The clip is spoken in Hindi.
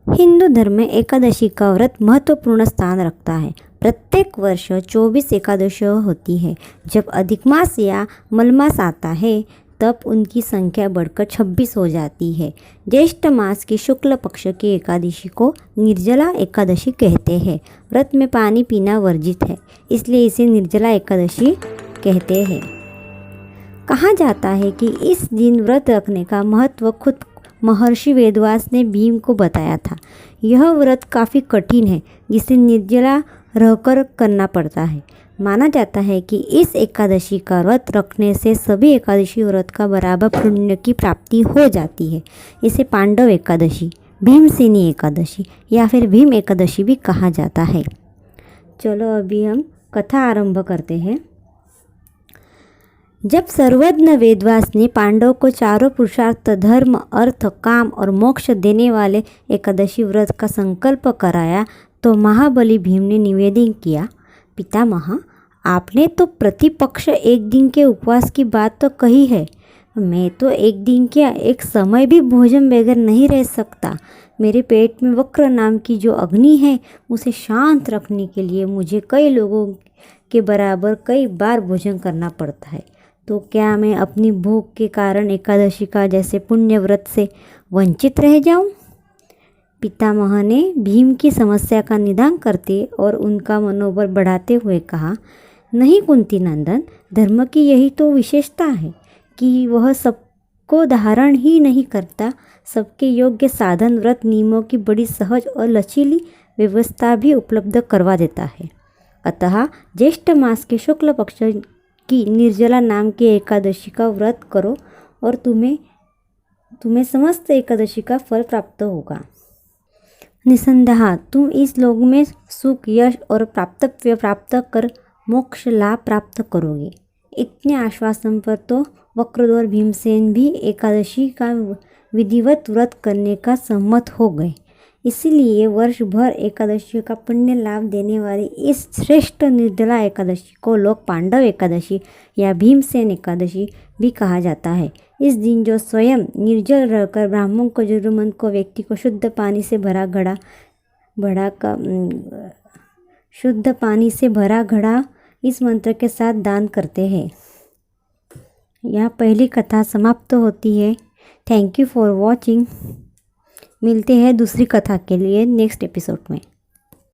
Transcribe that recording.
हिंदू धर्म में एकादशी का व्रत महत्वपूर्ण स्थान रखता है। प्रत्येक वर्ष 24 एकादशियाँ होती है। जब अधिक मास या मलमास आता है तब उनकी संख्या बढ़कर 26 हो जाती है। ज्येष्ठ मास की शुक्ल पक्ष की एकादशी को निर्जला एकादशी कहते हैं। व्रत में पानी पीना वर्जित है, इसलिए इसे निर्जला एकादशी कहते हैं। कहा जाता है कि इस दिन व्रत रखने का महत्व खुद महर्षि वेदव्यास ने भीम को बताया था। यह व्रत काफ़ी कठिन है, जिसे निर्जला रहकर करना पड़ता है। माना जाता है कि इस एकादशी का व्रत रखने से सभी एकादशी व्रत का बराबर पुण्य की प्राप्ति हो जाती है। इसे पांडव एकादशी, भीमसेनी एकादशी या फिर भीम एकादशी भी कहा जाता है। चलो अभी हम कथा आरंभ करते हैं। जब सर्वज्ञ वेदव्यास ने पांडव को चारों पुरुषार्थ धर्म, अर्थ, काम और मोक्ष देने वाले एकादशी व्रत का संकल्प कराया तो महाबली भीम ने निवेदन किया, पितामह, आपने तो प्रतिपक्ष एक दिन के उपवास की बात तो कही है। मैं तो एक दिन क्या, एक समय भी भोजन बगैर नहीं रह सकता। मेरे पेट में वक्र नाम की जो अग्नि है, उसे शांत रखने के लिए मुझे कई लोगों के बराबर कई बार भोजन करना पड़ता है। तो क्या मैं अपनी भूख के कारण एकादशी का जैसे पुण्य व्रत से वंचित रह जाऊं? पितामह ने भीम की समस्या का निदान करते और उनका मनोबल बढ़ाते हुए कहा, नहीं कुंती नंदन, धर्म की यही तो विशेषता है कि वह सबको धारण ही नहीं करता, सबके योग्य साधन, व्रत, नियमों की बड़ी सहज और लचीली व्यवस्था भी उपलब्ध करवा देता है। अतः ज्येष्ठ मास के शुक्ल पक्ष की निर्जला नाम की एकादशी का व्रत करो और तुम्हें समस्त एकादशी का फल प्राप्त होगा। निसंदेह तुम इस लोक में सुख, यश और प्राप्तव्य प्राप्त कर मोक्ष लाभ प्राप्त करोगे। इतने आश्वासन पर तो वक्रधर भीमसेन भी एकादशी का विधिवत व्रत करने का सम्मत हो गए। इसीलिए वर्ष भर एकादशी का पुण्य लाभ देने वाली इस श्रेष्ठ निर्जला एकादशी को लोग पांडव एकादशी या भीमसेन एकादशी भी कहा जाता है। इस दिन जो स्वयं निर्जल रहकर ब्राह्मण को, जरूरतमंद को, व्यक्ति को शुद्ध पानी से भरा घड़ा इस मंत्र के साथ दान करते हैं। यह पहली कथा समाप्त होती है। Thank you for watching. मिलते हैं दूसरी कथा के लिए नेक्स्ट एपिसोड में।